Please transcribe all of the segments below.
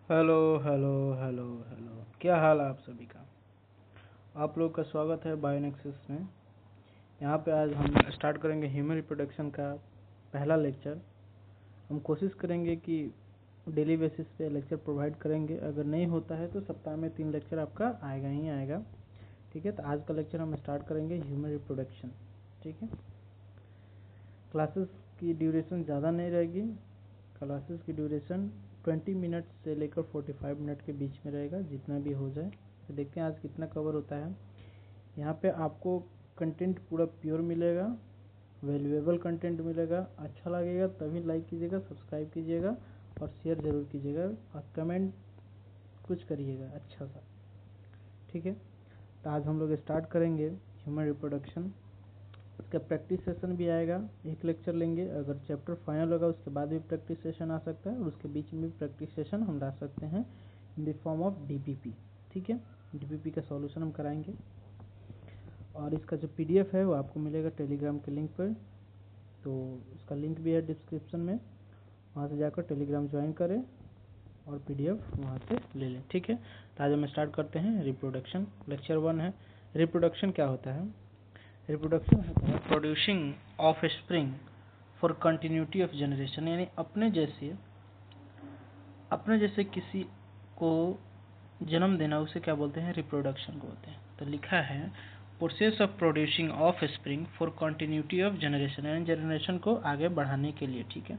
Hello hello hello hello, क्या हाल है आप सभी का। आप लोग का स्वागत है बायोनेक्सिस में। यहाँ पे आज हम स्टार्ट करेंगे ह्यूमन रिप्रोडक्शन का पहला लेक्चर। हम कोशिश करेंगे कि डेली बेसिस पे लेक्चर प्रोवाइड करेंगे। अगर नहीं होता है तो सप्ताह में 3 लेक्चर आपका आएगा ही आएगा। ठीक है, तो आज का लेक्चर हम स्टार्ट करेंगे ह्यूमन रिप्रोडक्शन। ठीक है, क्लासेस की ड्यूरेशन ज़्यादा नहीं रहेगी। क्लासेस की ड्यूरेशन 20 मिनट से लेकर 45 मिनट के बीच में रहेगा, जितना भी हो जाए। तो देखते हैं आज कितना कवर होता है। यहाँ पे आपको कंटेंट पूरा प्योर मिलेगा, वैल्यूएबल कंटेंट मिलेगा। अच्छा लगेगा तभी लाइक कीजिएगा, सब्सक्राइब कीजिएगा और शेयर ज़रूर कीजिएगा और कमेंट कुछ करिएगा अच्छा सा। ठीक है, तो आज हम लोग स्टार्ट करेंगे ह्यूमन रिप्रोडक्शन। इसका प्रैक्टिस सेशन भी आएगा, एक लेक्चर लेंगे। अगर चैप्टर फाइनल होगा उसके बाद भी प्रैक्टिस सेशन आ सकता है और उसके बीच में भी प्रैक्टिस सेशन हम ला सकते हैं in the form of DPP. ठीक है, डीपीपी का सॉल्यूशन हम कराएंगे और इसका जो पीडीएफ है वो आपको मिलेगा टेलीग्राम के लिंक पर। तो उसका लिंक भी है डिस्क्रिप्शन में, वहाँ से जाकर टेलीग्राम ज्वाइन करें और पीडीएफ वहाँ से ले लें। ठीक है, तो आज हम स्टार्ट करते हैं रिप्रोडक्शन। लेक्चर 1 है रिप्रोडक्शन। क्या होता है? रिप्रोडक्शन होता है producing of spring for continuity of generation, यानी अपने जैसे किसी को जन्म देना, उसे क्या बोलते हैं? रिप्रोडक्शन को बोलते हैं। तो लिखा है process of producing of spring for continuity of generation, यानी जनरेशन को आगे बढ़ाने के लिए। ठीक है,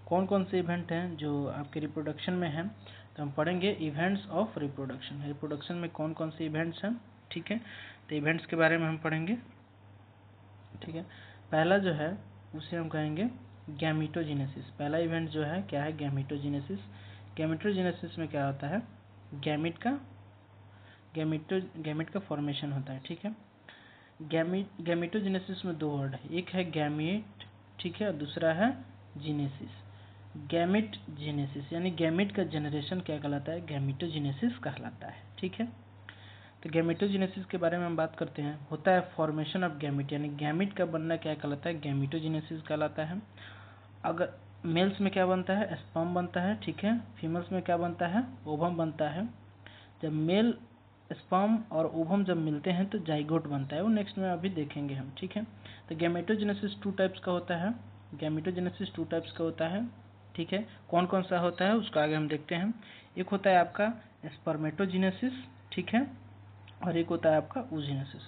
कौन कौन से इवेंट हैं जो आपके रिप्रोडक्शन में हैं? तो हम पढ़ेंगे इवेंट्स ऑफ रिप्रोडक्शन। रिप्रोडक्शन में कौन कौन से इवेंट्स हैं? ठीक है, तो इवेंट्स के बारे में हम पढ़ेंगे। ठीक है, पहला जो है उसे हम कहेंगे गैमीटोजेनेसिस। पहला इवेंट जो है क्या है? गैमीटोजेनेसिस। गैमीटोजेनेसिस में क्या होता है? गैमिट का फॉर्मेशन होता है। ठीक है, गैमीटोजेनेसिस में 2 वर्ड है, एक है गैमीट, ठीक है, और दूसरा है जीनेसिस। गैमिट जीनेसिस यानी गैमिट का जनरेशन क्या कहलाता है? गैमीटोजेनेसिस कहलाता है। ठीक है, तो गैमेटोजेनेसिस के बारे में हम बात करते हैं। होता है फॉर्मेशन ऑफ गैमिट, यानी गैमिट का बनना क्या कहलाता है? गैमेटोजेनेसिस कहलाता है। अगर मेल्स में क्या बनता है? स्पर्म बनता है। ठीक है, फीमेल्स में क्या बनता है? ओवम बनता है। जब मेल स्पर्म और ओवम जब मिलते हैं तो जाइगोट बनता है, वो नेक्स्ट में अभी देखेंगे हम। ठीक है, तो गैमेटोजेनेसिस 2 टाइप्स का होता है। गैमेटोजेनेसिस 2 टाइप्स का होता है। ठीक है, कौन कौन सा होता है उसका आगे हम देखते हैं। एक होता है आपका स्पर्मेटोजेनेसिस, ठीक है, और एक होता है आपका oogenesis।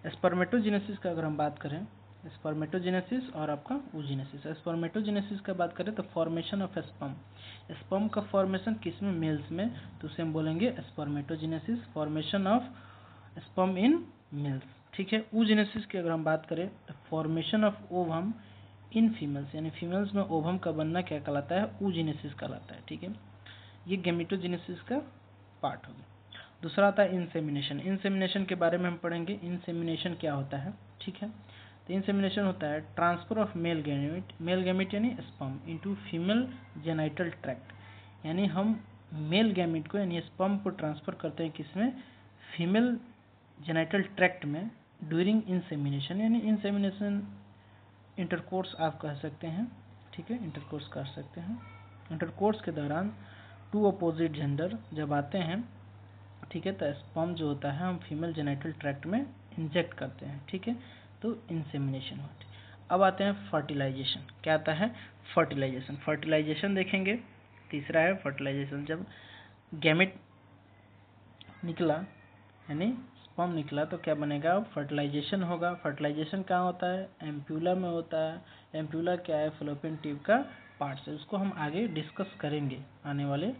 स्पर्मेटोजेनेसिस का अगर हम बात करें, स्पर्मेटोजेनेसिस और आपका oogenesis। स्पर्मेटोजेनेसिस का बात करें तो फॉर्मेशन ऑफ स्पर्म, स्पर्म का फॉर्मेशन किसमें? मेल्स में, तो उसे हम बोलेंगे spermatogenesis, formation of sperm in males. ठीक है, oogenesis की अगर हम बात करें तो formation of ovum in females, यानी फीमेल्स में ओवम का बनना क्या कहलाता है? oogenesis कहलाता है। ठीक है, ये गैमेटोजेनेसिस का पार्ट हो गया। दूसरा आता है इंसेमिनेशन। इंसेमिनेशन के बारे में हम पढ़ेंगे। इंसेमिनेशन क्या होता है? ठीक है, तो इंसेमिनेशन होता है ट्रांसफर ऑफ मेल गैमेट यानी sperm into female genital tract, यानी हम मेल गैमेट को यानी स्पर्म को ट्रांसफर करते हैं किसमें? फीमेल जेनाइटल ट्रैक्ट में ड्यूरिंग इंसेमिनेशन, यानी इंसेमिनेशन इंटरकोर्स आप कह सकते हैं। ठीक है, इंटरकोर्स कर सकते हैं। इंटरकोर्स के दौरान 2 अपोजिट जेंडर जब आते हैं, ठीक है, तो स्पर्म जो होता है हम फीमेल जेनाइटल ट्रैक्ट में इंजेक्ट करते हैं। ठीक है, तो इंसेमिनेशन होती है। अब आते हैं फर्टिलाइजेशन। क्या आता है? फर्टिलाइजेशन। फर्टिलाइजेशन देखेंगे, तीसरा है फर्टिलाइजेशन। जब गैमेट निकला यानी स्पर्म निकला तो क्या बनेगा? फर्टिलाइजेशन होगा। फर्टिलाइजेशन कहाँ होता है? एम्प्यूला में होता है। एम्प्यूला क्या है? फैलोपियन ट्यूब का पार्ट है। उसको हम आगे डिस्कस करेंगे आने वाले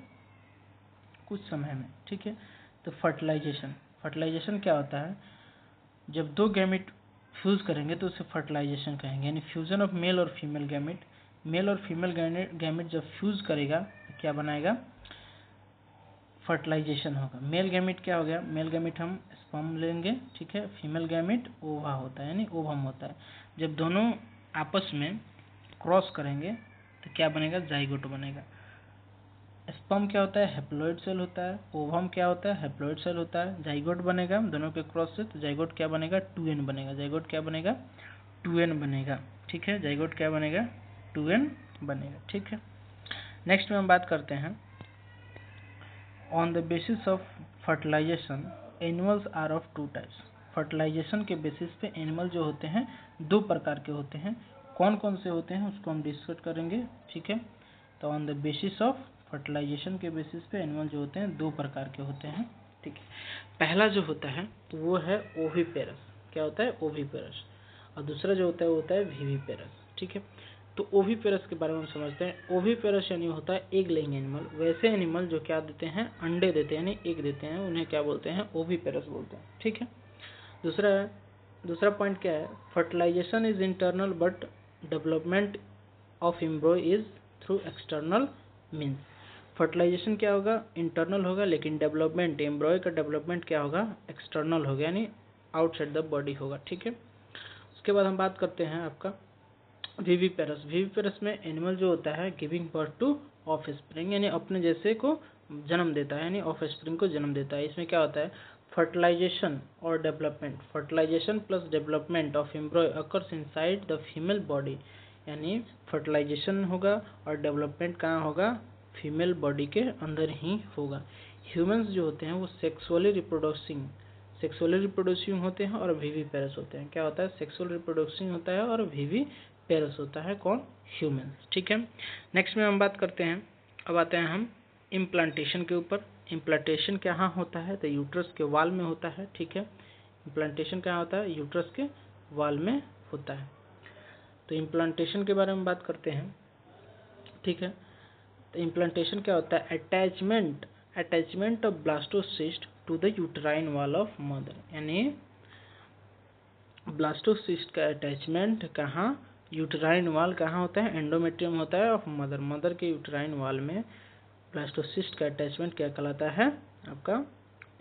कुछ समय में। ठीक है, तो फर्टिलाइजेशन क्या होता है? जब 2 गैमेट फ्यूज करेंगे तो उसे फर्टिलाइजेशन कहेंगे, यानी फ्यूजन ऑफ मेल और फीमेल गैमेट। मेल और फीमेल गैमेट जब फ्यूज करेगा तो क्या बनाएगा? फर्टिलाइजेशन होगा। मेल गैमेट क्या हो गया? मेल गैमेट हम स्पर्म लेंगे, ठीक है, फीमेल गैमेट ओवा होता है यानी ओवम होता है। जब दोनों आपस में क्रॉस करेंगे तो क्या बनेगा? जाइगोट बनेगा। स्पर्म क्या होता है? हैप्लॉइड सेल होता है। ओवम क्या होता है? हैप्लॉइड सेल होता है। जाइगोट बनेगा दोनों के क्रॉस से, तो जाइगोट क्या बनेगा? 2n बनेगा। जाइगोट क्या बनेगा? 2n बनेगा। ठीक है, जाइगोट क्या बनेगा? 2n बनेगा। ठीक है, नेक्स्ट में हम बात करते हैं on the basis of fertilisation animals are of two types. Fertilisation के बेसिस पे एनिमल जो होते हैं दो प्रकार के होते हैं। कौन कौन से होते हैं उसको हम डिस्कस करेंगे, ठीक है। तो on the basis of fertilisation के बेसिस पे एनिमल जो होते हैं दो प्रकार के होते हैं, ठीक है। पहला जो होता है वो है ओविपेरस। क्या होता है? ओविपेरस। और दूसरा जो होता है वो होता है विविपेरस, ठीक है। तो ओविपेरस के बारे में हम समझते हैं। ओविपेरस यानी होता है एग लेइंग एनिमल। वैसे एनिमल जो क्या देते हैं? अंडे देते हैं, यानी एग देते हैं, उन्हें क्या बोलते हैं? ओविपेरस बोलते हैं, ठीक है। दूसरा पॉइंट क्या है? Fertilisation is internal but development of embryo is through external means. Fertilisation क्या होगा? इंटरनल होगा, लेकिन डेवलपमेंट, एम्ब्रॉय का डेवलपमेंट क्या होगा? एक्सटर्नल होगा, यानी आउटसाइड द बॉडी होगा, ठीक है। उसके बाद हम बात करते हैं आपका विविपेरस। विविपेरस में एनिमल जो होता है giving birth two of spring, यानी अपने जैसे को जन्म देता है, यानी ऑफ स्प्रिंग को जन्म देता है। इसमें क्या होता है? फर्टिलाइजेशन और development, fertilisation plus development of embryo occurs inside the female body, यानी फर्टिलाइजेशन होगा और डेवलपमेंट कहाँ होगा? फीमेल बॉडी के अंदर ही होगा। ह्यूमंस जो होते हैं वो सेक्सुअली रिप्रोड्यूसिंग होते हैं और विविपेरस होते हैं। क्या होता है? सेक्सुअल रिप्रोड्यूसिंग होता है और विविपेरस होता है। कौन? ह्यूमंस, ठीक है। नेक्स्ट में हम बात करते हैं, अब आते हैं हम इम्प्लांटेशन के ऊपर। इम्प्लांटेशन कहाँ होता है? तो यूट्रस के वाल में होता है, ठीक है। इम्प्लांटेशन कहाँ होता है? यूट्रस के वाल में होता है। तो इम्प्लांटेशन के बारे में बात करते हैं, ठीक है। तो इम्प्लांटेशन क्या होता है? Attachment of blastocyst to the uterine wall of mother, यानी ब्लास्टोसिस्ट का अटैचमेंट कहाँ? यूट्राइन वॉल कहाँ होता है? एंडोमेट्रियम होता है ऑफ मदर। मदर के यूट्राइन वॉल में ब्लास्टोसिस्ट का अटैचमेंट क्या कहलाता है? आपका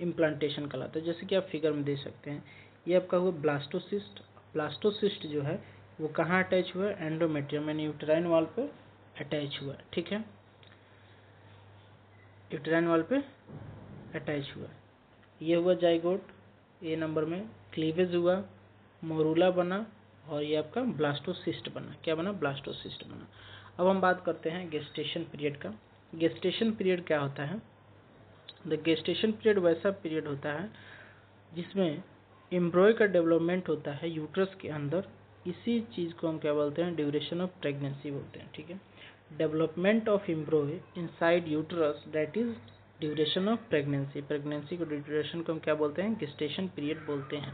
इम्प्लांटेशन कहलाता है। जैसे कि आप फिगर में देख सकते हैं, ये आपका हुआ ब्लास्टोसिस्ट। ब्लास्टोसिस्ट जो है वो कहाँ अटैच हुआ है? एंडोमेट्रियम, यानी यूट्राइन वॉल पे अटैच हुआ है, ठीक है। यूट्राइन वॉल पे अटैच हुआ। ये हुआ जाइगोट, ए नंबर में क्लीवेज हुआ, मोरूला बना, और ये आपका ब्लास्टोसिस्ट बना। क्या बना? ब्लास्टोसिस्ट बना। अब हम बात करते हैं गेस्टेशन पीरियड का। गेस्टेशन पीरियड क्या होता है? द गेस्टेशन पीरियड वैसा पीरियड होता है जिसमें एम्ब्रॉय का डेवलपमेंट होता है यूट्रस के अंदर। इसी चीज़ को हम क्या बोलते हैं? ड्यूरेशन ऑफ प्रेगनेंसी बोलते हैं, ठीक है। Development of एम्ब्रॉय inside uterus, that is duration of pregnancy. Pregnancy को ड्यूरेशन को हम क्या बोलते हैं? गेस्टेशन पीरियड बोलते हैं।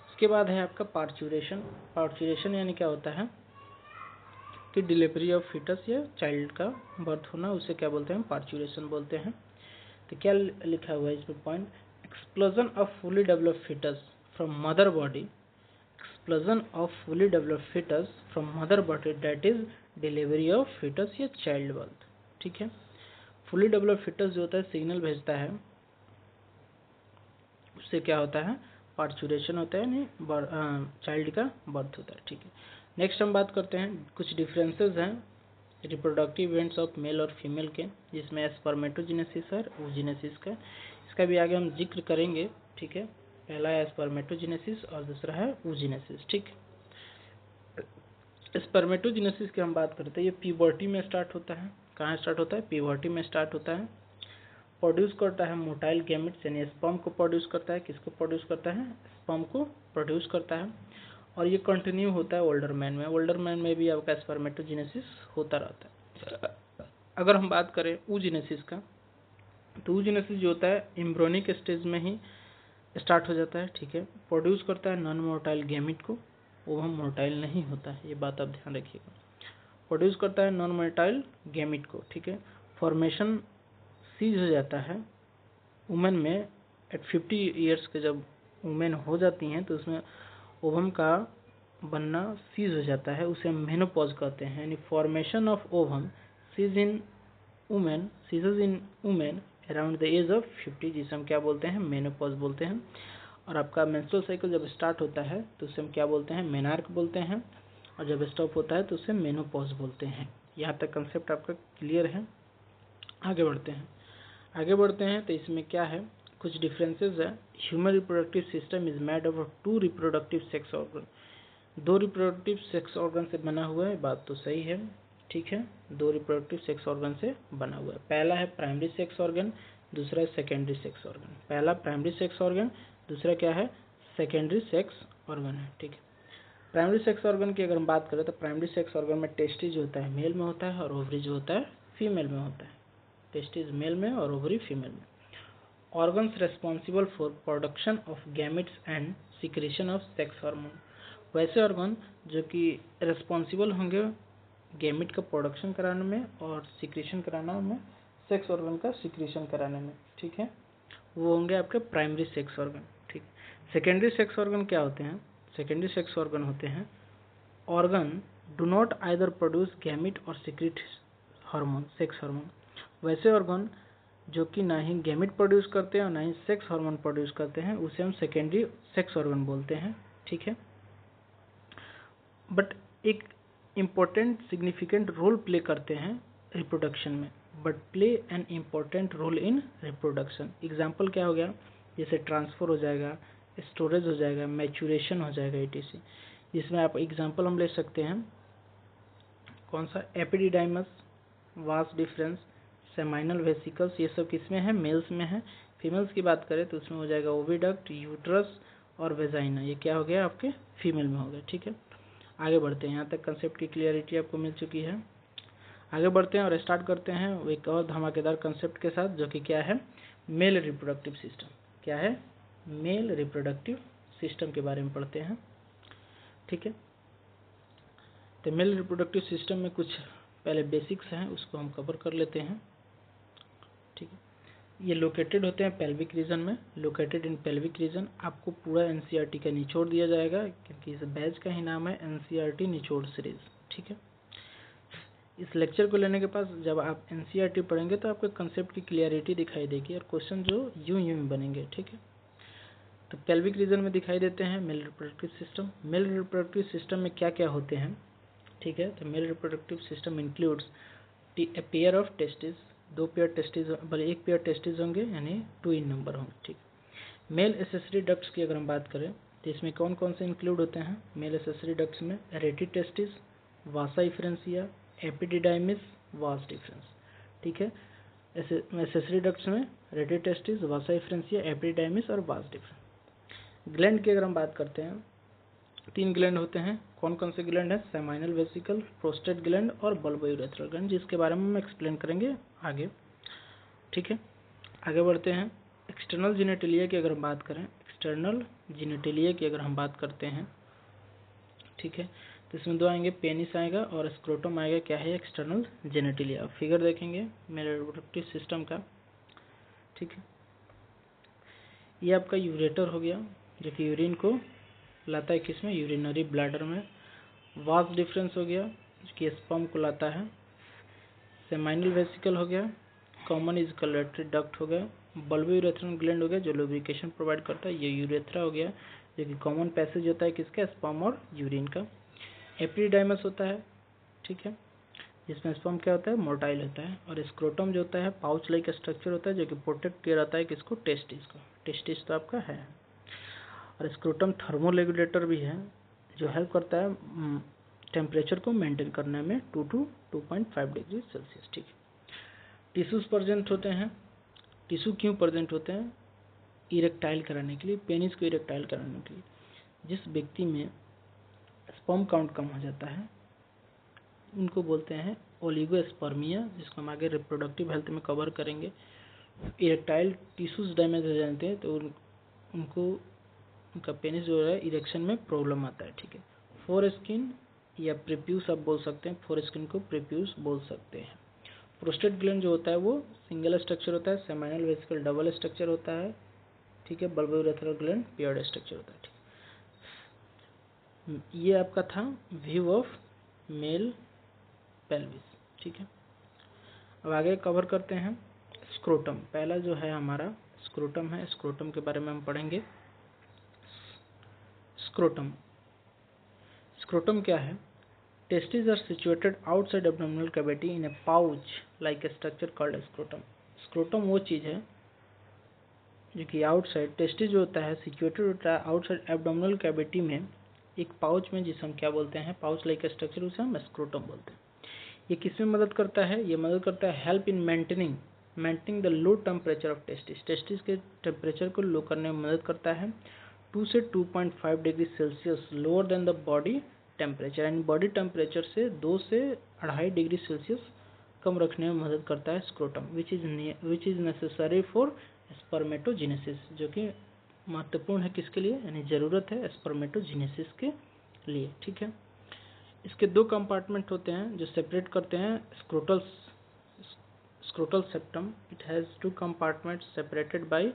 उसके बाद है आपका पार्चुरेशन। पार्चुरेशन यानी क्या होता है कि डिलीवरी ऑफ फीटस या चाइल्ड का बर्थ होना, उसे क्या बोलते हैं? पार्चुरेशन बोलते हैं। तो क्या लिखा हुआ है इस पर point? Explosion of fully developed foetus from mother body, explosion of fully developed foetus from mother body, that is delivery of foetus या चाइल्ड बर्थ, ठीक है। फुली डेवलप्ड फीटस जो होता है सिग्नल भेजता है, उससे क्या होता है? पार्चुरेशन होता है, नहीं चाइल्ड का बर्थ होता है, ठीक है। नेक्स्ट हम बात करते हैं, कुछ डिफरेंसेस हैं रिप्रोडक्टिव इवेंट्स ऑफ मेल और फीमेल के, जिसमें स्पर्मेटोजेनेसिस और oogenesis का, इसका भी आगे हम जिक्र करेंगे, ठीक है। पहला है स्पर्मेटोजेनेसिस और दूसरा है oogenesis, ठीक। स्पर्मेटोजेनेसिस की हम बात करते हैं, ये प्यूबर्टी में स्टार्ट होता है। कहाँ स्टार्ट होता है? प्यूबर्टी में स्टार्ट होता है। प्रोड्यूस करता है मोटाइल गैमेट्स, यानी स्पर्म को प्रोड्यूस करता है। किसको प्रोड्यूस करता है? स्पर्म को प्रोड्यूस करता है। और ये कंटिन्यू होता है ओल्डर मैन में। ओल्डर मैन में भी आपका स्पर्मेटोजेनेसिस होता रहता है। अगर हम बात करें oogenesis का, तो oogenesis जो होता है एम्ब्रियोनिक स्टेज में ही स्टार्ट हो जाता है, ठीक है। प्रोड्यूस करता है नॉन मोटाइल गैमेट को, ओवम मोटाइल नहीं होता है, ये बात आप ध्यान रखिएगा। प्रोड्यूस करता है नॉन मोटाइल गैमेट को, ठीक है। फॉर्मेशन सीज हो जाता है वुमेन में एट 50 ईयर्स के, जब वुमेन हो जाती हैं तो उसमें ओवम का बनना सीज हो जाता है, उसे हम मेनोपॉज कहते हैं। यानी formation of ovum cease in women around the age of 50, जिसे हम क्या बोलते हैं? मेनोपॉज बोलते हैं। और आपका मेंस्ट्रुअल साइकिल जब स्टार्ट होता है तो उसे हम क्या बोलते हैं? मेनार्क बोलते हैं। और जब स्टॉप होता है तो उसे मेनोपॉज बोलते हैं। यहाँ तक कंसेप्ट आपका क्लियर है? आगे बढ़ते हैं तो इसमें क्या है, कुछ डिफरेंसेस है। Human reproductive system is made of 2 reproductive sex organ. 2 reproductive sex organ से बना हुआ है, बात तो सही है, ठीक है। 2 रिप्रोडक्टिव सेक्स ऑर्गन से बना हुआ है। पहला है प्राइमरी सेक्स ऑर्गन दूसरा है सेकेंडरी सेक्स ऑर्गन। पहला प्राइमरी सेक्स ऑर्गन, दूसरा क्या है, सेकेंडरी सेक्स ऑर्गन है। ठीक है, प्राइमरी सेक्स ऑर्गन की अगर हम बात करें तो प्राइमरी सेक्स ऑर्गन में टेस्टिस जो होता है मेल में होता है और ओवरी जो होता है फीमेल में होता है। टेस्टिस मेल में और ओवरी फीमेल में। Organs responsible for production of gametes and secretion of sex hormone, वैसे ऑर्गन जो कि रेस्पॉन्सिबल होंगे गैमेट का प्रोडक्शन कराने में और सिक्रेशन कराने में, सेक्स ऑर्गन का सिक्रेशन कराने में। ठीक है, वो होंगे आपके प्राइमरी सेक्स ऑर्गन। ठीक, सेकेंडरी सेक्स ऑर्गन क्या होते हैं, सेकेंडरी सेक्स ऑर्गन होते हैं organ do not either produce gamete और सिक्रेट हार्मोन, सेक्स हार्मोन, वैसे ऑर्गन जो कि ना ही गैमेट प्रोड्यूस करते हैं और ना ही सेक्स हार्मोन प्रोड्यूस करते हैं, उसे हम सेकेंडरी सेक्स ऑर्गन बोलते हैं। ठीक है, बट एक इम्पोर्टेंट सिग्निफिकेंट रोल प्ले करते हैं रिप्रोडक्शन में, but play an important role in reproduction. Example क्या हो गया, जैसे ट्रांसफर हो जाएगा, स्टोरेज हो जाएगा, मैचुरेशन हो जाएगा etc। जिसमें आप एग्जाम्पल हम ले सकते हैं कौन सा, epididymis, vas deferens, seminal vesicles, ये सब किसमें है, मेल्स में है। फीमेल्स की बात करें तो उसमें हो जाएगा ओविडक्ट, यूट्रस और वेजाइना, ये क्या हो गया आपके फीमेल में हो गया। ठीक है, आगे बढ़ते हैं, यहाँ तक कंसेप्ट की क्लियरिटी आपको मिल चुकी है। आगे बढ़ते हैं और स्टार्ट करते हैं एक और धमाकेदार कंसेप्ट के साथ, जो कि क्या है, मेल रिप्रोडक्टिव सिस्टम। क्या है, मेल रिप्रोडक्टिव सिस्टम के बारे में पढ़ते हैं। ठीक है, तो मेल रिप्रोडक्टिव सिस्टम में कुछ पहले बेसिक्स हैं, उसको हम कवर कर लेते हैं। ठीक है, ये लोकेटेड होते हैं पेल्विक रीजन में, लोकेटेड इन पेल्विक रीजन। आपको पूरा एनसीईआरटी का निचोड़ दिया जाएगा, क्योंकि इस बैच का ही नाम है एनसीईआरटी निचोड़ सीरीज। ठीक है, इस लेक्चर को लेने के पास जब आप एनसीईआरटी पढ़ेंगे तो आपको कंसेप्ट की क्लियरिटी दिखाई देगी और क्वेश्चन जो यूं बनेंगे। ठीक है, तो पेल्विक रीजन में दिखाई देते हैं male reproductive system. Male reproductive system में क्या क्या होते हैं, ठीक है, तो male reproductive system includes a pair of testis, दो पेयर टेस्टिस, बल्कि एक पेयर टेस्टिस होंगे, यानी 2 इन नंबर होंगे। ठीक, मेल एसेसरी डक्ट्स की अगर हम बात करें तो इसमें कौन कौन से इंक्लूड होते हैं मेल एसेसरी डक्ट्स में, रेटी टेस्टिस, वासा इफ्रेंसिया, एपिडिडाइमिस, वास डिफरेंस। ठीक है, एसेसरी डक्ट्स में रेटी टेस्टिस, वासा इफ्रेंसिया, एपिडिडाइमिस और वास डिफरेंस। ग्लैंड की अगर हम बात करते हैं 3 ग्लैंड होते हैं, कौन कौन से ग्लैंड है, सेमाइनल वेसिकल, प्रोस्टेट ग्लैंड और बल्बोयूरेथ्रल ग्लैंड, जिसके बारे में हम एक्सप्लेन करेंगे आगे। ठीक है, आगे बढ़ते हैं। एक्सटर्नल जेनिटलिया की अगर हम बात करें, एक्सटर्नल जेनिटलिया की अगर हम बात करते हैं, ठीक है, तो इसमें 2 आएंगे, पेनिस आएगा और स्क्रोटम आएगा। क्या है, एक्सटर्नल जेनिटलिया। फिगर देखेंगे मेरे रिप्रोडक्टिव सिस्टम का। ठीक है, ये आपका यूरेटर हो गया, जो कि यूरिन को लाता है किसमें, यूरिनरी ब्लैडर में। वास डिफरेंस हो गया, जो कि स्पर्म को लाता है। सेमाइनल वेसिकल हो गया, कॉमन इजकलेटरी डक्ट हो गया। बल्बोयूरेथ्रल ग्लैंड हो गया, जो लुब्रिकेशन प्रोवाइड करता है, ये यूरेथ्रा हो गया, जो कि कॉमन पैसेज होता है किसका, स्पर्म और यूरिन का। एपिडिडाइमस होता है, ठीक है, जिसमें स्पर्म क्या होता है, मोटाइल होता है। और स्क्रोटम जो होता है पाउच लाइक स्ट्रक्चर होता है, जो कि प्रोटेक्ट किया रहता है किसको, टेस्टिस को। टेस्टिस तो आपका है। और स्क्रोटम थर्मोरेगुलेटर भी है, जो हेल्प करता है टेम्परेचर को मेंटेन करने में 2 to 2.5 डिग्री सेल्सियस। ठीक है, टिश्यूज प्रेजेंट होते हैं। टिश्यू क्यों प्रेजेंट होते हैं, इरेक्टाइल कराने के लिए, पेनिस को इरेक्टाइल कराने के लिए। जिस व्यक्ति में स्पर्म काउंट कम हो जाता है उनको बोलते हैं ओलिगोस्पर्मिया, जिसको हम आगे रिप्रोडक्टिव हेल्थ में कवर करेंगे। इरेक्टाइल टिश्यूज डैमेज हो जाते हैं तो उनको उनका पेनिस जो है इरेक्शन में प्रॉब्लम आता है। ठीक है, फोर स्किन या प्रीप्यूस आप बोल सकते हैं, फोर स्किन को प्रीप्यूस बोल सकते हैं। प्रोस्टेट ग्लैंड जो होता है वो सिंगल स्ट्रक्चर होता है, सेमाइनल वेसिकल डबल स्ट्रक्चर होता है। ठीक है, बल्बोयूरेथ्रल ग्लैंड पेयर्ड स्ट्रक्चर होता है। ठीक, ये आपका था व्यू ऑफ मेल पेल्विस। ठीक है, अब आगे कवर करते हैं स्क्रोटम। पहला जो है हमारा स्क्रोटम है, स्क्रोटम के बारे में हम पढ़ेंगे। स्क्रोटम, स्क्रोटम क्या है, testis are situated outside abdominal cavity in a pouch like structure called scrotum. Scrotum वो चीज़ है जो कि आउटसाइड, टेस्टिस जो होता है सिचुएटेड होता है आउटसाइड एब्डोमिनल कैविटी में एक पाउच में, जिसे हम क्या बोलते हैं, पाउच लाइक स्ट्रक्चर, उसे हम स्क्रोटम बोलते हैं। ये किस में मदद करता है, ये मदद करता है help in maintaining maintaining the low temperature of testis, testis के टेम्परेचर को लो करने में मदद करता है। 2 से 2.5 degree Celsius lower than the body temperature, यानी बॉडी टेम्परेचर से 2 से 2.5 डिग्री सेल्सियस कम रखने में मदद करता है scrotum, which is necessary for spermatogenesis, जो कि महत्वपूर्ण है किसके लिए, यानी ज़रूरत है स्पर्मेटोजेनेसिस के लिए। ठीक है, इसके 2 कंपार्टमेंट होते हैं जो सेपरेट करते हैं scrotal septum. It has 2 compartment separated by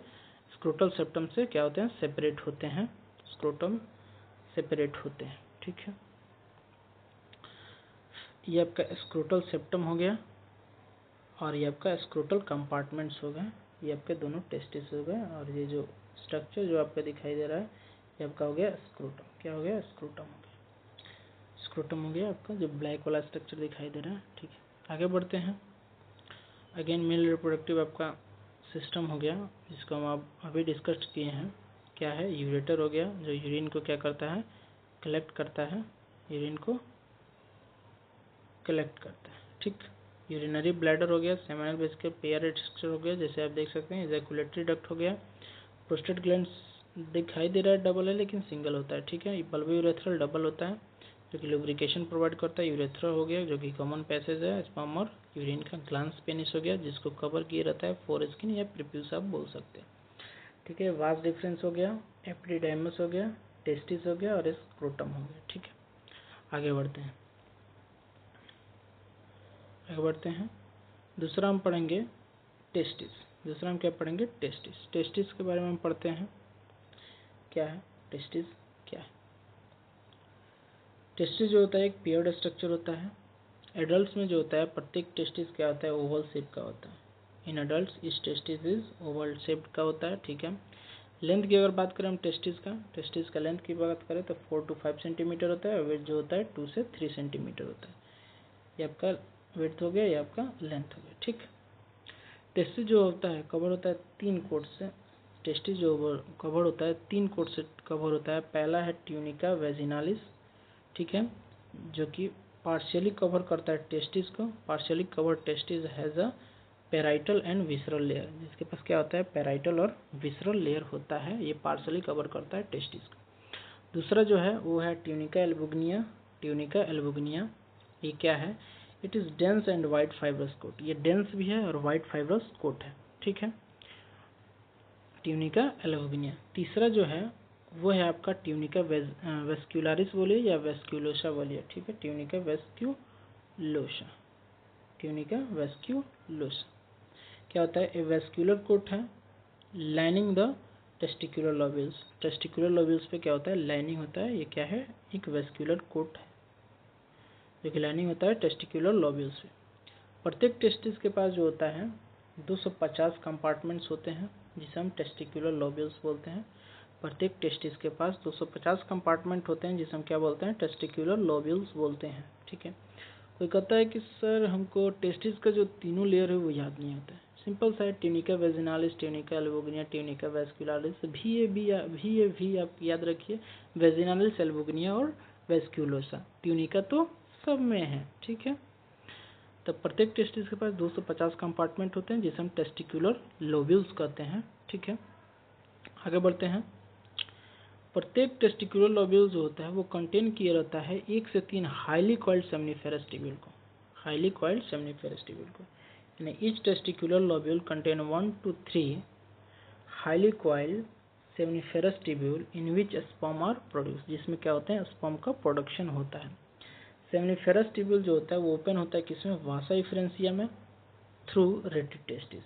scrotal septum से क्या होते हैं, सेपरेट होते हैं, स्क्रोटम सेपरेट होते हैं। ठीक है, ये आपका स्क्रोटल सेप्टम हो गया और ये आपका स्क्रोटल कंपार्टमेंट्स हो गए, ये आपके दोनों टेस्टिस हो गए, और ये जो स्ट्रक्चर जो आपका दिखाई दे रहा है ये आपका हो गया स्क्रोटम। क्या हो गया, स्क्रोटम हो गया, स्क्रोटम हो गया आपका जो ब्लैक वाला स्ट्रक्चर दिखाई दे रहा है। ठीक है, आगे बढ़ते हैं। अगेन मेल रिप्रोडक्टिव आपका सिस्टम हो गया, जिसको हम आप अभी डिस्कस किए हैं। क्या है, यूरेटर हो गया, जो यूरिन को क्या करता है, कलेक्ट करता है, यूरिन को कलेक्ट करता है। ठीक, यूरिनरी ब्लैडर हो गया, सेमिनल वेसिकल पेयरेट स्ट्रक्चर हो गया, जैसे आप देख सकते हैं। इजैकुलेटरी डक्ट हो गया, प्रोस्टेट ग्लैंड दिखाई दे रहा है डबल है लेकिन सिंगल होता है। ठीक है, बल्बो यूरेथ्रल डबल होता है जो कि लुब्रिकेशन प्रोवाइड करता है। यूरेथ्रा हो गया जो कि कॉमन पैसेज है स्पर्म और यूरिन का। ग्लांस पेनिस हो गया जिसको कवर किए रहता है फोर स्किन या प्रिप्यूस आप बोल सकते हैं। ठीक है, वास डिफरेंस हो गया, एपिडिडाइमस हो गया, टेस्टिस हो गया और स्क्रोटम हो गया। ठीक है, आगे बढ़ते हैं। दूसरा हम पढ़ेंगे टेस्टिस। दूसरा हम क्या पढ़ेंगे, टेस्टिस। टेस्टिस के बारे में हम पढ़ते हैं। क्या है टेस्टिस, क्या है टेस्टिस? जो होता है एक पेयर्ड स्ट्रक्चर होता है। एडल्ट्स में जो होता है प्रत्येक टेस्टिस क्या होता है, ओवल शेप का होता है। इन एडल्ट्स इस टेस्टिस इज ओवल शेप्ड का होता है। ठीक है, लेंथ की अगर बात करें हम टेस्टिस का लेंथ की बात करें तो 4 to 5 सेंटीमीटर होता है। वेट जो होता है 2 से 3 सेंटीमीटर होता है। ये आपका वेट हो गया, ये आपका लेंथ हो गया। ठीक, टेस्टिस जो होता है कवर होता है 3 कोट से। टेस्टिस जो कवर होता है 3 कोट से कवर होता है। पहला है ट्यूनिका वेजिनालिस, ठीक है, जो कि पार्शियली कवर करता है टेस्टिस को। Partially cover testis has a parietal and visceral layer, जिसके पास क्या होता है, पेराइटल और विसरल लेयर होता है। ये पार्शियली कवर करता है टेस्टिस को। दूसरा जो है वो है ट्यूनिका एल्बुगिनिया। ट्यूनिका एल्बुगिनिया ये क्या है, it is dense and white fibrous coat. ये डेंस भी है और वाइट फाइब्रस कोट है। ठीक है, ट्यूनिका एल्बुगिनिया। तीसरा जो है वो है आपका ट्यूनिका वेस्क्यूलारिस बोलिए या वेस्क्यूलोसा बोलिए। ठीक है, ट्यूनिका वेस्क्यूलोसा, ट्यूनिका वेस्क्यूलोसा क्या होता है, ए वेस्क्यूलर कोट है lining the testicular lobules. Testicular lobules पे क्या होता है, लाइनिंग होता है। ये क्या है, एक वेस्क्यूलर कोट है जो कि लाइनिंग होता है टेस्टिकुलर लोब्यूल्स पे। प्रत्येक टेस्टिस के पास जो होता है 250 कंपार्टमेंट्स होते हैं, जिसे हम टेस्टिकुलर लोब्यूल्स बोलते हैं। प्रत्येक टेस्टिस के पास 250 कंपार्टमेंट होते हैं, जिसे हम क्या बोलते हैं, टेस्टिकुलर लोब्यूल्स बोलते हैं। ठीक है, कोई कहता है कि सर हमको टेस्टिस का जो तीनों लेयर है वो याद नहीं होता है। सिंपल सा है, ट्यूनिका वेजिनालिस, ट्यूनिका एल्बुगिनिया, ट्यूनिका वेस्क्यूलारिस। भी आप याद रखिए, वेजिनालिस, एल्बुगिनिया और वेस्क्यूलोसा। ट्यूनिका तो सब में है। ठीक है, तो प्रत्येक टेस्टिस के पास 250 कंपार्टमेंट होते हैं, जिसे हम टेस्टिकुलर लोब्यूल्स कहते हैं। ठीक है, आगे बढ़ते हैं। प्रत्येक टेस्टिकुलर लोब्यूल जो होता है वो कंटेन किया रहता है 1 से 3 हाईली कॉइल्ड सेमनीफेरस ट्यूब्यूल को। हाईली कॉइल्ड सेमनीफेरस ट्यूब्यूल को, यानी each testicular lobule contain 1 to 3 highly coiled seminiferous tubule in which sperm are produce, जिसमें क्या होते हैं, स्पर्म का प्रोडक्शन होता है। सेमनीफेरस ट्यूब्यूल जो होता है वो ओपन होता है किसमें, वासा इफ्रेंसिया में, through rete testis.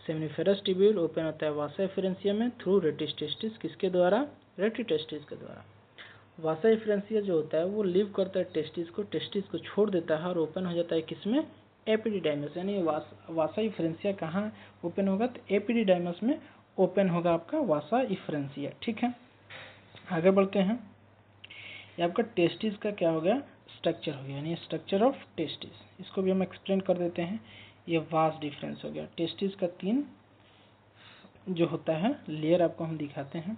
Seminiferous tubule open होता है वासा इफ्रेंसिया में थ्रू रेटिटेस्टिस। किसके द्वारा, रेटिटेस्टिस के द्वारा। वासा इफ्रेंसिया जो होता है वो लीव करता है टेस्टिस को छोड़ देता है और ओपन हो जाता है किसमें, एपिडिडाइमस। यानी वासा इफ्रेंसिया कहाँ ओपन होगा, तो एपिडिडाइमस में ओपन होगा आपका वासा इफ्रेंसिया। ठीक है, आगे बढ़ते हैं। ये आपका टेस्टिस का क्या हो गया, स्ट्रक्चर हो गया, यानी स्ट्रक्चर ऑफ टेस्टिस। इसको भी हम एक्सप्लेन कर देते हैं। ये वास्ट डिफरेंस हो गया। टेस्टिस का 3 जो होता है लेयर आपको हम दिखाते हैं।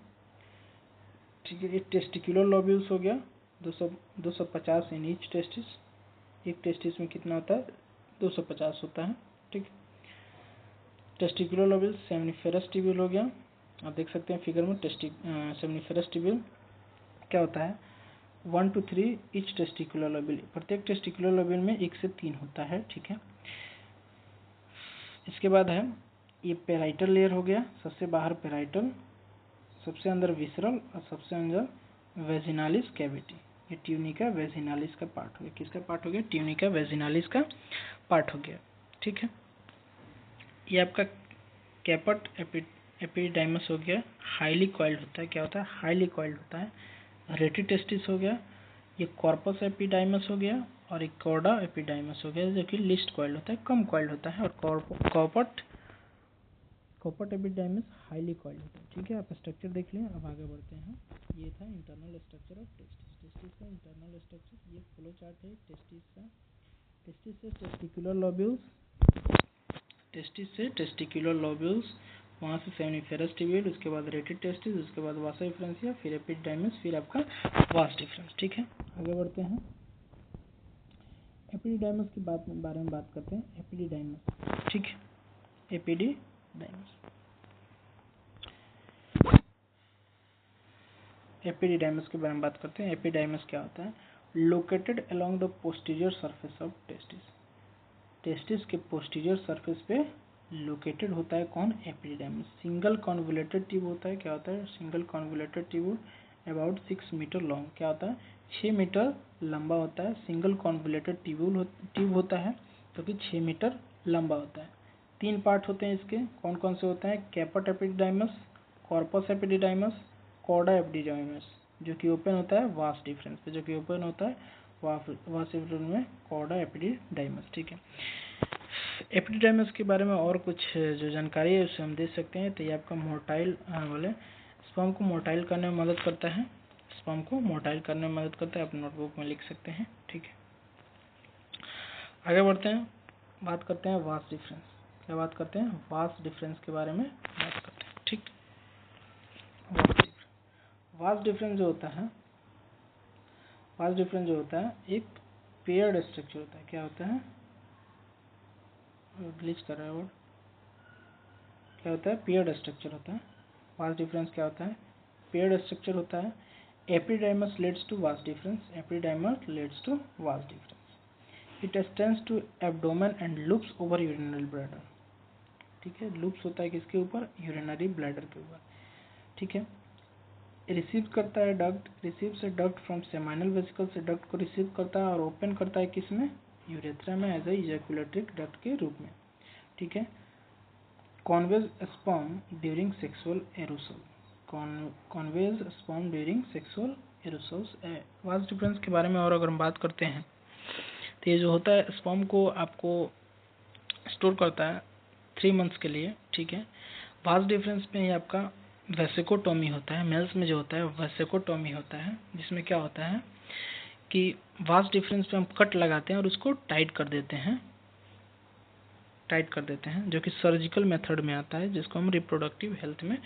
ठीक है, एक टेस्टिकुलर लोब्यूल्स हो गया 250 इन ईच टेस्टिस। एक टेस्टिस में कितना होता है, 250 होता है। ठीक है, टेस्टिकुलर लोब्यूल सेमनीफेरस ट्यूब्यूल हो गया, आप देख सकते हैं फिगर में। सेमनीफेरस ट्यूब्यूल क्या होता है, 1 to 3 ईच टेस्टिकुलर लोब्यूल, प्रत्येक टेस्टिकुलर लोब्यूल में 1 से 3 होता है, ठीक है। इसके बाद है ये पेराइटल लेयर हो गया, सबसे बाहर पेराइटल, सबसे अंदर विसरल और सबसे अंदर वेजिनालिस कैविटी। ये ट्यूनिका वेजिनालिस का पार्ट हो गया। किसका पार्ट हो गया, ट्यूनिका वेजिनालिस का पार्ट हो गया, ठीक है। ये आपका कैपट एपिडाइमस हो गया, हाईली कॉइल्ड होता है। क्या होता है, हाईली कॉइल्ड होता है। रेटिटेस्टिस हो गया, ये कॉर्पस एपिडाइमस हो गया, और एक कॉर्डा एपिडाइमस हो गया जो कि लिस्ट कॉइल्ड होता है, कम कॉइल्ड होता है। और कॉपर्ट एपिडाइमस हाईली कॉइल्ड होता है, ठीक है। आप स्ट्रक्चर देख लें, अब आगे बढ़ते हैं। ये था internal structure of testis. Testis का इंटरनल स्ट्रक्चर, ये फ्लो चार्ट है टेस्टिस का। टेस्टिस से टेस्टिकुलर लोब्यूल्स, टेस्टिस से टेस्टिकुलर लोब्यूल्स, वहाँ से सेमनीफेरस ट्यूब्यूल, उसके बाद रेटिड टेस्टिस, उसके बाद वासा डिफरेंशिया, फिर एपिडाइमस, फिर आपका वास डिफरेंस, ठीक है। आगे बढ़ते हैं, एपिडाइमस की बारे में बात करते हैं। एपिडाइमस, ठीक है, एपिडाइमस। एपिडाइमस के बारे में बात करते हैं। एपिडाइमस क्या होता है, located along the posterior surface of testis. Testis के पोस्टीरियर सरफेस पे लोकेटेड होता है कौन, एपिडाइमस। सिंगल कॉन्वोल्यूटेड ट्यूब होता है। क्या होता है, single convoluted tube, about 6 metre long. क्या होता है, 6 मीटर लंबा होता है। सिंगल कॉन्वोल्यूटेड ट्यूब होता है जो कि 6 मीटर लंबा होता है। 3 पार्ट होते हैं इसके, कौन कौन से होते हैं, कैपट एपिडाइमस, कॉर्पस एपिडाइमस, कॉर्डा एपिडाइमस, जो कि ओपन होता है वास डिफरेंस पे, जो कि ओपन होता है वास डिफरेंस में कॉर्डा एपिडाइमस, ठीक है। एपिडाइमस के बारे में और कुछ जो जानकारी है उसे हम दे सकते हैं। तो ये आपका मोटाइल बोले स्पर्म को मोटाइल करने में मदद करता है। स्पर्म को मोटाइल करने में मदद करता है, आप नोटबुक में लिख सकते हैं, ठीक है। आगे बढ़ते हैं, बात करते हैं वास डिफरेंस। क्या बात करते हैं, वास डिफरेंस के बारे में बात करते हैं, ठीक। वास डिफरेंस जो होता है, वास डिफरेंस जो होता है एक पेयर्ड स्ट्रक्चर होता है। क्या होता है, ग्लिच कर रहा है वर्ड, क्या होता है, पेयर्ड स्ट्रक्चर होता है। वास डिफरेंस क्या होता है, पेयर्ड स्ट्रक्चर होता है। Epididymis leads to vas deferens, epididymis leads to vas deferens. It extends to abdomen and loops over urinary bladder, ठीक है। लूप्स होता है किसके ऊपर, यूरिनरी ब्लैडर के ऊपर, ठीक है। रिसीव करता है डक्ट, रिसीव से डक्ट फ्रॉम सेमाइनल वेसिकल, से डक्ट को रिसीव करता है और ओपन करता है किसमें, यूरेथ्रा में, एज ए इजैकुलेटरी डक्ट के रूप में, ठीक है। Conveys sperm during sexual arousal, conveys sperm during sexual arousals. Vas deferens के बारे में और अगर हम बात करते हैं तो ये जो होता है स्पर्म को आपको स्टोर करता है 3 मंथ्स के लिए, ठीक है। वास डिफरेंस में ही आपका वेसिकोटोमी होता है, मेल्स में जो होता है वेसिकोटोमी होता है, जिसमें क्या होता है कि वास डिफरेंस पे हम कट लगाते हैं और उसको टाइट कर देते हैं, जो कि सर्जिकल मेथड में आता है, जिसको हम रिप्रोडक्टिव हेल्थ में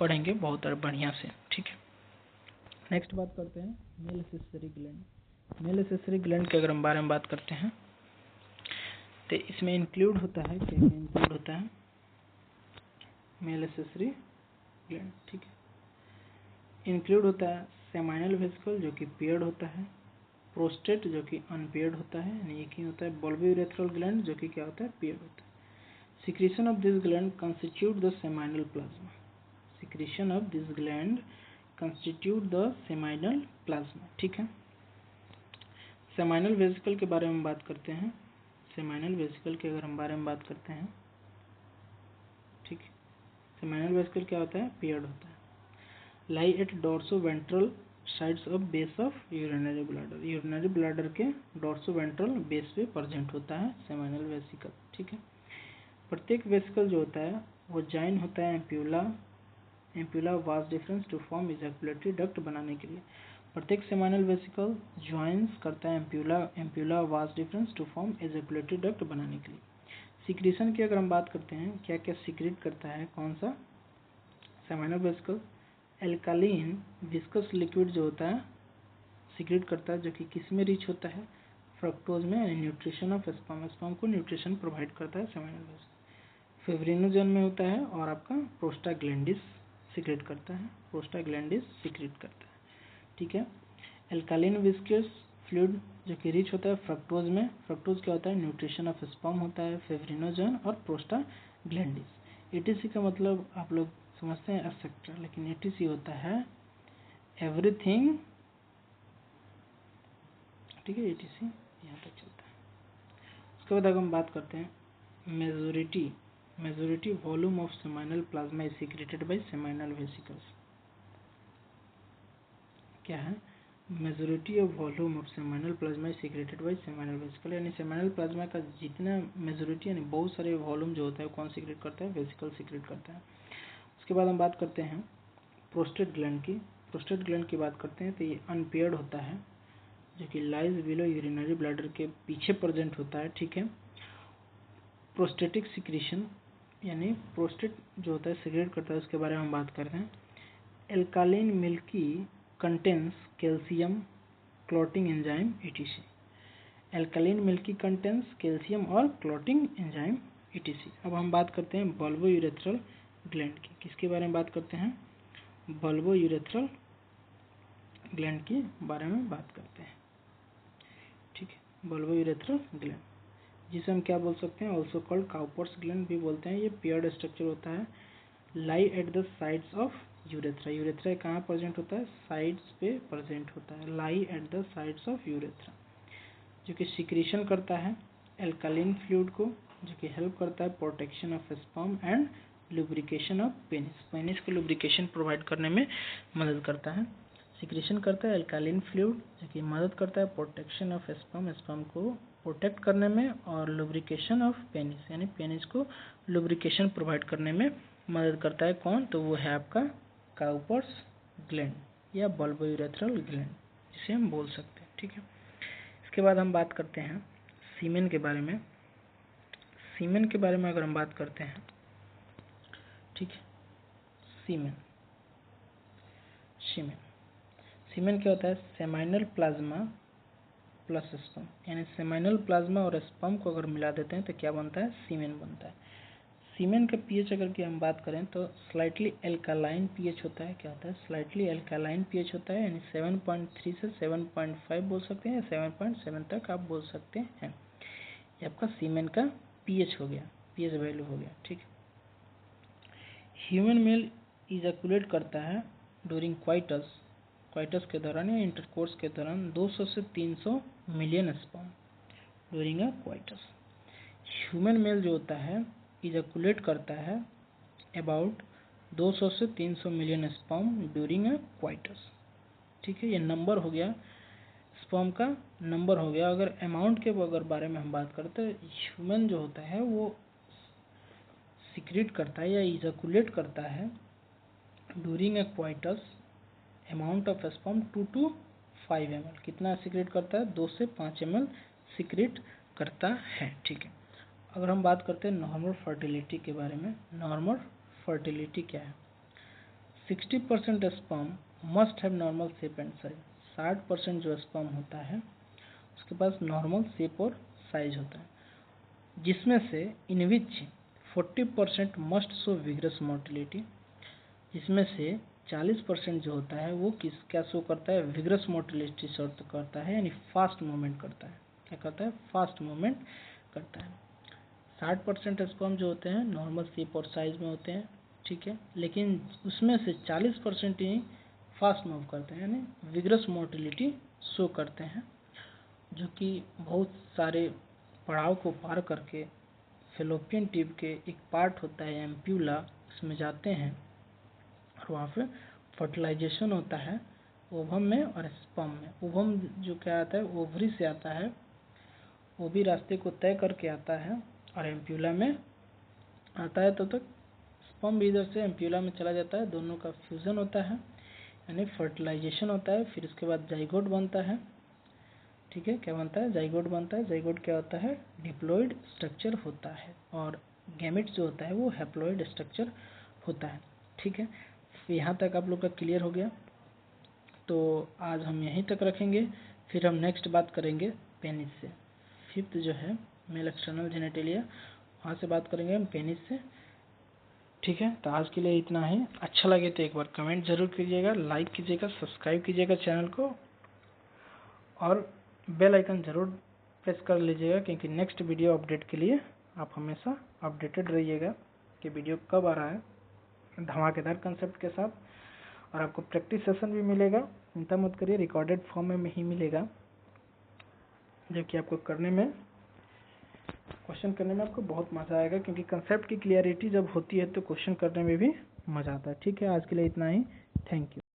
पढ़ेंगे बहुत बढ़िया से, ठीक है। नेक्स्ट बात करते हैं male accessory gland. Male accessory gland के अगर हम बारे में बात करते हैं तो इसमें इंक्लूड होता है, क्या इंक्लूड होता है, मेल एसेसरी ग्लैंड, ठीक है। इंक्लूड होता है सेमाइनल वेसिकल जो कि पेयर्ड होता है, प्रोस्टेट जो कि अनपेयर्ड होता है, यानी एक ही होता है, बल्बोयूरेथ्रल ग्लैंड जो कि क्या होता है, पेयर्ड होता है। Secretion of this gland constitute the seminal plasma. Secretion of this gland constitute the seminal plasma, ठीक है। सेमाइनल वेसिकल के बारे में बात करते हैं। सेमाइनल वेसिकल के अगर हम बारे में बात करते हैं, ठीक है। सेमाइनल वेसिकल क्या होता है, पेयर्ड होता है। Lie at dorso ventral sides of base of urinary bladder, urinary bladder के डोर्सो वेंट्रल बेस पे प्रेजेंट होता है सेमाइनल वेसिकल, ठीक है। प्रत्येक वेसिकल जो होता है वो जॉइन होता है ampulla vas deferens to form ejaculatory duct बनाने के लिए। प्रत्येक सेमाइनल वेसिकल ज्वाइंस करता है ampulla vas deferens to form ejaculatory duct बनाने के लिए। सिक्रीशन की अगर हम बात करते हैं, क्या क्या सिक्रेट करता है, कौन सा, सेमाइनल वेसिकल एल्कालीन विस्कस लिक्विड जो होता है सिक्रेट करता है, जो कि किस में रिच होता है, फ्रक्टोज में, यानी न्यूट्रिशन ऑफ स्पर्म, स्पर्म को न्यूट्रिशन प्रोवाइड करता है सेमाइनल वेसिकल। फेब्रिनोजन में होता है और आपका प्रोस्टाग्लैंडिस सीक्रेट करता है, प्रोस्टाग्लैंडिस सीक्रेट करता है, ठीक है। एल्कालिन विस्कस फ्लूइड जो कि रिच होता है फ्रक्टोज में, फ्रक्टोज क्या होता है, न्यूट्रिशन ऑफ स्पर्म होता है, फेब्रिनोजन और प्रोस्टाग्लैंडिस। एटीसी का मतलब आप लोग समझते हैं एक्सेट्रा, लेकिन एटीसी होता है एवरीथिंग, ठीक है, एटीसी यहाँ तक चलता है। उसके बाद अगर हम बात करते हैं majority volume of seminal plasma is secreted by seminal vesicles. क्या है, majority of volume of seminal plasma is secreted by seminal vesicle, यानी सेमाइनल प्लाज्मा का जितना मेजोरिटी यानी बहुत सारे वॉल्यूम जो होता है कौन सीक्रेट करता है, वेसिकल सीक्रेट करता है। उसके बाद हम बात करते हैं प्रोस्टेट ग्लैंड की। प्रोस्टेट ग्लैंड की बात करते हैं तो ये अनपेयर्ड होता है, जो कि लाइज बिलो यूरिनरी ब्लैडर के पीछे प्रेजेंट होता है, ठीक है। प्रोस्टेटिक सिक्रीशन यानी प्रोस्टेट जो होता है सिक्रेट करता है, उसके बारे में हम बात करते हैं। Alkaline milky contains calcium, clotting enzyme etc। Alkaline milky contains calcium और क्लॉटिंग एंजाइम etc। अब हम बात करते हैं बल्बो यूरेथ्रल ग्लैंड की। किसके बारे में बात करते हैं, बल्बो यूरेथ्रल ग्लैंड के बारे में बात करते हैं, ठीक है। बल्बो यूरेथ्रल ग्लैंड जिसे हम क्या बोल सकते हैं, ऑल्सो कॉल्ड काउपर्स ग्लैंड भी बोलते हैं। ये पेयर्ड स्ट्रक्चर होता है, lie at the sides of urethra. Urethra कहाँ प्रेजेंट होता है, साइड्स पे प्रेजेंट होता है, lie at the sides of urethra, जो कि सिक्रीशन करता है एल्कालिन फ्लूइड को, जो कि हेल्प करता है protection of sperm and lubrication of penis. Penis को लुब्रिकेशन प्रोवाइड करने में मदद करता है। सिक्रीशन करता है एल्कालिन फ्लूइड, जो कि मदद करता है प्रोटेक्शन ऑफ स्पर्म, स्पर्म को प्रोटेक्ट करने में, और लुब्रिकेशन ऑफ पेनिस यानी पेनिस को लुब्रिकेशन प्रोवाइड करने में मदद करता है। कौन, तो वो है आपका काउपर्स ग्लैंड या बल्बो यूरेथ्रल ग्लैंड जिसे हम बोल सकते हैं, ठीक है। इसके बाद हम बात करते हैं सीमेन के बारे में। सीमेन के बारे में अगर हम बात करते हैं, ठीक है, सीमेन सीमेन सीमेन क्या होता है, सेमाइनल प्लाज्मा प्लस स्पर्म, यानी सेमाइनल प्लाज्मा और स्पर्म को अगर मिला देते हैं तो क्या बनता है, सीमेन बनता है। सीमेन का पीएच अगर की हम बात करें तो स्लाइटली एल्कालाइन पीएच होता है। क्या होता है, स्लाइटली एल्कालाइन पीएच होता है, यानी 7.3 से 7.5 बोल सकते हैं, या 7.7 तक आप बोल सकते हैं। ये आपका सीमेन का पीएच हो गया, पीएच वैल्यू हो गया, ठीक। ह्यूमन मेल इजैकुलेट करता है ड्यूरिंग क्वाइटस, क्वाइटस के दौरान या इंटरकोर्स के दौरान 200 से 300 million sperm during a coitus. Human male जो होता है इजैकुलेट करता है अबाउट 200 से 300 million sperm during a coitus, ठीक है। ये नंबर हो गया, स्पर्म का नंबर हो गया। अगर अमाउंट के अगर बारे में हम बात करते हैं, ह्यूमन जो होता है वो सिक्रेट करता है या इजैकुलेट करता है during a coitus amount of sperm 2 to 5 ml। कितना सिक्रेट करता है, 2 से 5 ml सिक्रेट करता है, ठीक है। अगर हम बात करते हैं नॉर्मल फर्टिलिटी के बारे में, नॉर्मल फर्टिलिटी क्या है, 60% sperm must have normal shape and size. 60% जो स्पर्म होता है उसके पास नॉर्मल शेप और साइज होता है, जिसमें से इन विच 40% मस्ट शो विग्रस मोटिलिटी, जिसमें से 40% जो होता है वो क्या शो करता है, विग्रस मोटिलिटी शो करता है, यानी फास्ट मूवमेंट करता है। क्या करता है, फास्ट मूवमेंट करता है। 60% स्पर्म जो होते हैं नॉर्मल शेप और साइज में होते हैं, ठीक है, लेकिन उसमें से 40% ही फास्ट मूव करते हैं, यानी विग्रस मोटिलिटी शो करते हैं, जो कि बहुत सारे पड़ाव को पार करके फेलोपियन ट्यूब के एक पार्ट होता है एम्प्यूला, उसमें जाते हैं और वहाँ पे फर्टिलाइजेशन होता है ओवम में और स्पर्म में। ओवम जो क्या आता है, ओवरी से आता है, वो भी रास्ते को तय करके आता है और एम्प्यूला में आता है, तो तक स्पर्म भी इधर से एम्प्यूला में चला जाता है, दोनों का फ्यूजन होता है यानी फर्टिलाइजेशन होता है। फिर उसके बाद जाइगोट बनता है, ठीक है, क्या बनता है, जाइगोट बनता है। जाइगोट क्या होता है, डिप्लॉइड स्ट्रक्चर होता है, और गैमेट्स जो होता है वो हैप्लॉइड स्ट्रक्चर होता है, ठीक है। यहाँ तक आप लोग का क्लियर हो गया, तो आज हम यहीं तक रखेंगे, फिर हम नेक्स्ट बात करेंगे पेनिस से। फिफ्थ जो है मेल एक्सटर्नल जेनेटेलिया वहाँ से बात करेंगे हम पेनिस से। ठीक है, तो आज के लिए इतना ही। अच्छा लगे तो एक बार कमेंट जरूर कीजिएगा, लाइक कीजिएगा, सब्सक्राइब कीजिएगा चैनल को, और बेल आइकन जरूर प्रेस कर लीजिएगा, क्योंकि नेक्स्ट वीडियो अपडेट के लिए आप हमेशा अपडेटेड रहिएगा कि वीडियो कब आ रहा है धमाकेदार कंसेप्ट के साथ। और आपको प्रैक्टिस सेशन भी मिलेगा, चिंता मत करिए, रिकॉर्डेड फॉर्म में ही मिलेगा, जो कि आपको क्वेश्चन करने में आपको बहुत मज़ा आएगा, क्योंकि कंसेप्ट की क्लियरिटी जब होती है तो क्वेश्चन करने में भी मज़ा आता है। ठीक है, आज के लिए इतना ही। Thank you.